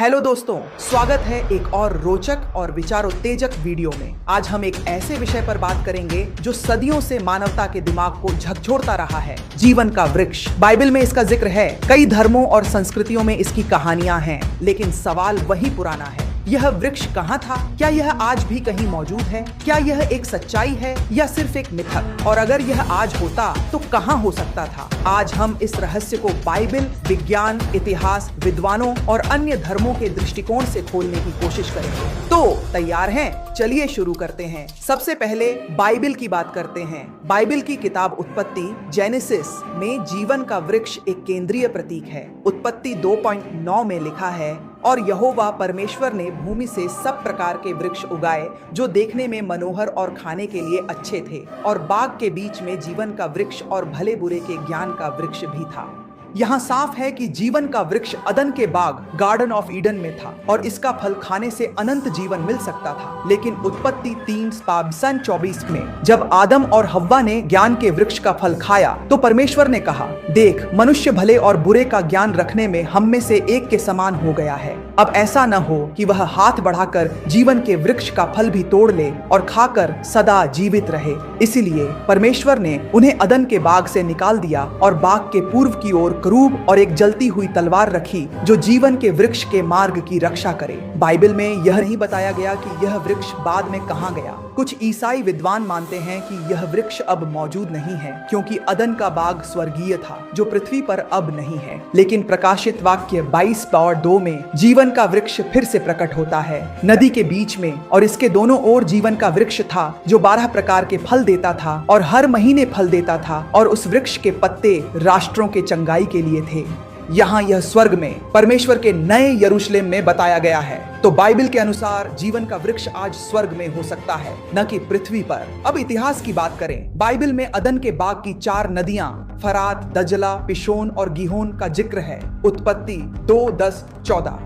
Hello दोस्तों, स्वागत है एक और रोचक और विचारोत्तेजक वीडियो में। आज हम एक ऐसे विषय पर बात करेंगे जो सदियों से मानवता के दिमाग को झकझोरता रहा है, जीवन का वृक्ष। बाइबल में इसका जिक्र है, कई धर्मों और संस्कृतियों में इसकी कहानियां हैं, लेकिन सवाल वही पुराना है, यह वृक्ष कहाँ था? क्या यह आज भी कहीं मौजूद है? क्या यह एक सच्चाई है या सिर्फ एक मिथक? और अगर यह आज होता तो कहाँ हो सकता था? आज हम इस रहस्य को बाइबल, विज्ञान, इतिहास, विद्वानों और अन्य धर्मों के दृष्टिकोण से खोलने की कोशिश करेंगे। तो तैयार हैं? चलिए शुरू करते हैं। सबसे पहले बाइबल की बात करते हैं। बाइबल की किताब उत्पत्ति जेनेसिस में जीवन का वृक्ष एक केंद्रीय प्रतीक है। उत्पत्ति 2:9 में लिखा है, और यहोवा परमेश्वर ने भूमि से सब प्रकार के वृक्ष उगाए जो देखने में मनोहर और खाने के लिए अच्छे थे, और बाग के बीच में जीवन का वृक्ष और भले बुरे के ज्ञान का वृक्ष भी था। यहाँ साफ है कि जीवन का वृक्ष अदन के बाग गार्डन ऑफ ईडन में था और इसका फल खाने से अनंत जीवन मिल सकता था। लेकिन उत्पत्ति 3:24 में जब आदम और हव्वा ने ज्ञान के वृक्ष का फल खाया तो परमेश्वर ने कहा, देख, मनुष्य भले और बुरे का ज्ञान रखने में हम में से एक के समान हो गया है। अब ऐसा न हो कि वह हाथ बढ़ाकर जीवन के वृक्ष का फल भी तोड़ ले और खाकर सदा जीवित रहे। इसीलिए परमेश्वर ने उन्हें अदन के बाग से निकाल दिया और बाग के पूर्व की ओर करूब और एक जलती हुई तलवार रखी जो जीवन के वृक्ष के मार्ग की रक्षा करे। बाइबल में यह नहीं बताया गया कि यह वृक्ष बाद में कहां गया। कुछ ईसाई विद्वान मानते हैं कि यह वृक्ष अब मौजूद नहीं है क्योंकि अदन का बाग स्वर्गीय था जो पृथ्वी पर अब नहीं है। लेकिन प्रकाशित वाक्य 22:2 में जीवन का वृक्ष फिर से प्रकट होता है नदी के बीच में, और इसके दोनों ओर जीवन का वृक्ष था जो 12 प्रकार के फल देता था और हर महीने फल देता था, और उस वृक्ष के पत्ते राष्ट्रों के चंगाई के लिए थे। यहाँ यह स्वर्ग में परमेश्वर के नए यरूशलेम में बताया गया है। तो बाइबल के अनुसार जीवन का वृक्ष आज स्वर्ग में हो सकता है, न कि पृथ्वी पर। अब इतिहास की बात करें। बाइबल में अदन के बाग की 4 नदियां फरात, दजला, पिशोन और गीहोन का जिक्र है। उत्पत्ति 2:10-14।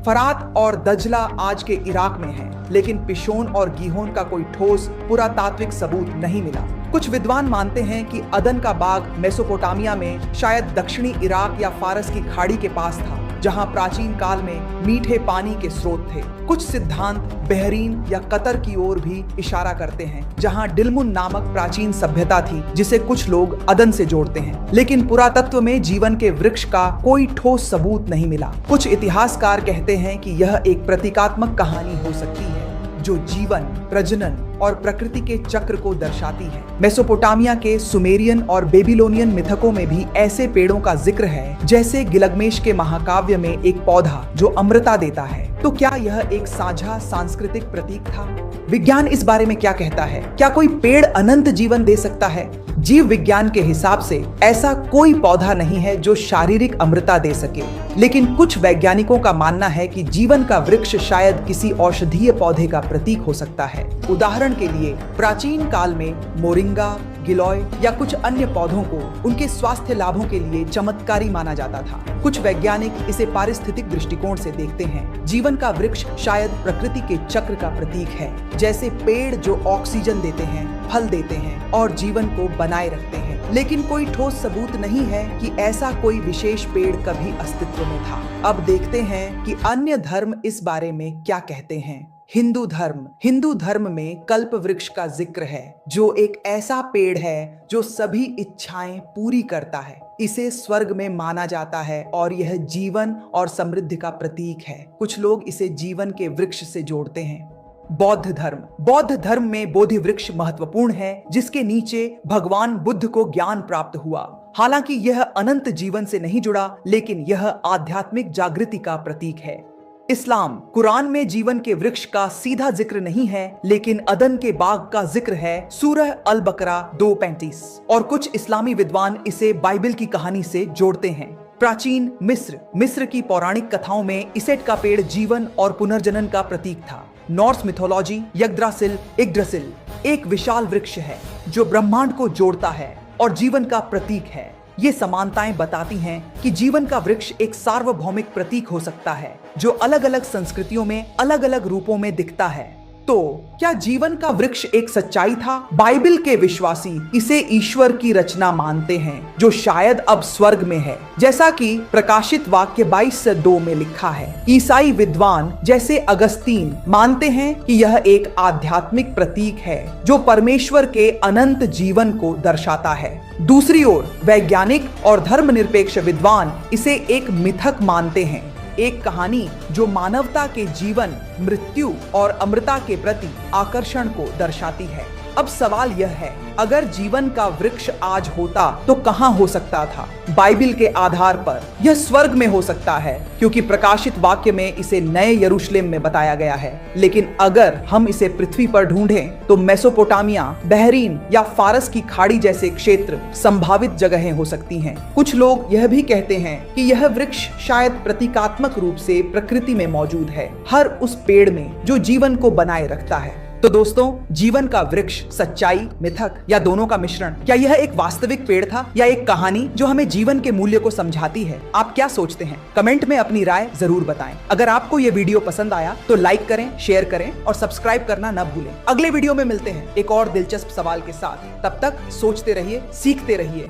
फरात और दजला आज के इराक में है, लेकिन पिशोन और गीहोन का कोई ठोस पुरातात्विक सबूत नहीं मिला। कुछ विद्वान मानते हैं कि अदन का बाग मेसोपोटामिया में, शायद दक्षिणी इराक या फारस की खाड़ी के पास था, जहां प्राचीन काल में मीठे पानी के स्रोत थे। कुछ सिद्धांत बहरीन या कतर की ओर भी इशारा करते हैं, जहां डिलमुन नामक प्राचीन सभ्यता थी जिसे कुछ लोग अदन से जोड़ते हैं। लेकिन पुरातत्व में जीवन के वृक्ष का कोई ठोस सबूत नहीं मिला। कुछ इतिहासकार कहते हैं कि यह एक प्रतीकात्मक कहानी हो सकती है जो जीवन, प्रजनन और प्रकृति के चक्र को दर्शाती है। मेसोपोटामिया के सुमेरियन और बेबीलोनियन मिथकों में भी ऐसे पेड़ों का जिक्र है, जैसे गिलगमेश के महाकाव्य में एक पौधा जो अमृता देता है। तो क्या यह एक साझा सांस्कृतिक प्रतीक था? विज्ञान इस बारे में क्या कहता है? क्या कोई पेड़ अनंत जीवन दे सकता है? जीव विज्ञान के हिसाब से ऐसा कोई पौधा नहीं है जो शारीरिक अमृता दे सके, लेकिन कुछ वैज्ञानिकों का मानना है कि जीवन का वृक्ष शायद किसी औषधीय पौधे का प्रतीक हो सकता है। उदाहरण के लिए प्राचीन काल में मोरिंगा, गिलोय या कुछ अन्य पौधों को उनके स्वास्थ्य लाभों के लिए चमत्कारी माना जाता था। कुछ वैज्ञानिक इसे पारिस्थितिक दृष्टिकोण से देखते हैं। जीवन का वृक्ष शायद प्रकृति के चक्र का प्रतीक है, जैसे पेड़ जो ऑक्सीजन देते हैं, फल देते हैं और जीवन को बनाए रखते हैं। लेकिन कोई ठोस सबूत नहीं है कि ऐसा कोई विशेष पेड़ कभी अस्तित्व में था। अब देखते हैं कि अन्य धर्म इस बारे में क्या कहते हैं। हिंदू धर्म में कल्प वृक्ष का जिक्र है, जो एक ऐसा पेड़ है जो सभी इच्छाएं पूरी करता है। इसे स्वर्ग में माना जाता है और यह जीवन और समृद्धि का प्रतीक है। कुछ लोग इसे जीवन के वृक्ष से जोड़ते हैं। बौद्ध धर्म में बोधि वृक्ष महत्वपूर्ण है, जिसके नीचे भगवान बुद्ध को ज्ञान प्राप्त हुआ। हालांकि यह अनंत जीवन से नहीं जुड़ा, लेकिन यह आध्यात्मिक जागृति का प्रतीक है। इस्लाम, कुरान में जीवन के वृक्ष का सीधा जिक्र नहीं है, लेकिन अदन के बाग का जिक्र है सूरह अल बकरा 2:35, और कुछ इस्लामी विद्वान इसे बाइबल की कहानी से जोड़ते हैं। प्राचीन मिस्र की पौराणिक कथाओं में इसेट का पेड़ जीवन और पुनर्जनन का प्रतीक था। नॉर्स मिथोलॉजी यग्द्रासिल एक विशाल वृक्ष है जो ब्रह्मांड को जोड़ता है और जीवन का प्रतीक है। ये समानताएं बताती हैं कि जीवन का वृक्ष एक सार्वभौमिक प्रतीक हो सकता है जो अलग अलग संस्कृतियों में अलग अलग रूपों में दिखता है। तो क्या जीवन का वृक्ष एक सच्चाई था? बाइबल के विश्वासी इसे ईश्वर की रचना मानते हैं जो शायद अब स्वर्ग में है, जैसा कि प्रकाशित वाक्य 22:2 में लिखा है। ईसाई विद्वान जैसे अगस्तीन मानते हैं कि यह एक आध्यात्मिक प्रतीक है जो परमेश्वर के अनंत जीवन को दर्शाता है। दूसरी ओर वैज्ञानिक और धर्मनिरपेक्ष विद्वान इसे एक मिथक मानते हैं, एक कहानी जो मानवता के जीवन, मृत्यु और अमृता के प्रति आकर्षण को दर्शाती है। अब सवाल यह है, अगर जीवन का वृक्ष आज होता तो कहां हो सकता था? बाइबल के आधार पर यह स्वर्ग में हो सकता है, क्योंकि प्रकाशित वाक्य में इसे नए यरूशलेम में बताया गया है। लेकिन अगर हम इसे पृथ्वी पर ढूंढें तो मेसोपोटामिया, बहरीन या फारस की खाड़ी जैसे क्षेत्र संभावित जगहें हो सकती हैं। कुछ लोग यह भी कहते हैं कि यह वृक्ष शायद प्रतीकात्मक रूप से प्रकृति में मौजूद है, हर उस पेड़ में जो जीवन को बनाए रखता है। तो दोस्तों, जीवन का वृक्ष सच्चाई, मिथक या दोनों का मिश्रण? क्या यह एक वास्तविक पेड़ था या एक कहानी जो हमें जीवन के मूल्य को समझाती है? आप क्या सोचते हैं? कमेंट में अपनी राय जरूर बताएं। अगर आपको यह वीडियो पसंद आया तो लाइक करें, शेयर करें और सब्सक्राइब करना न भूलें। अगले वीडियो में मिलते हैं एक और दिलचस्प सवाल के साथ। तब तक सोचते रहिए, सीखते रहिए।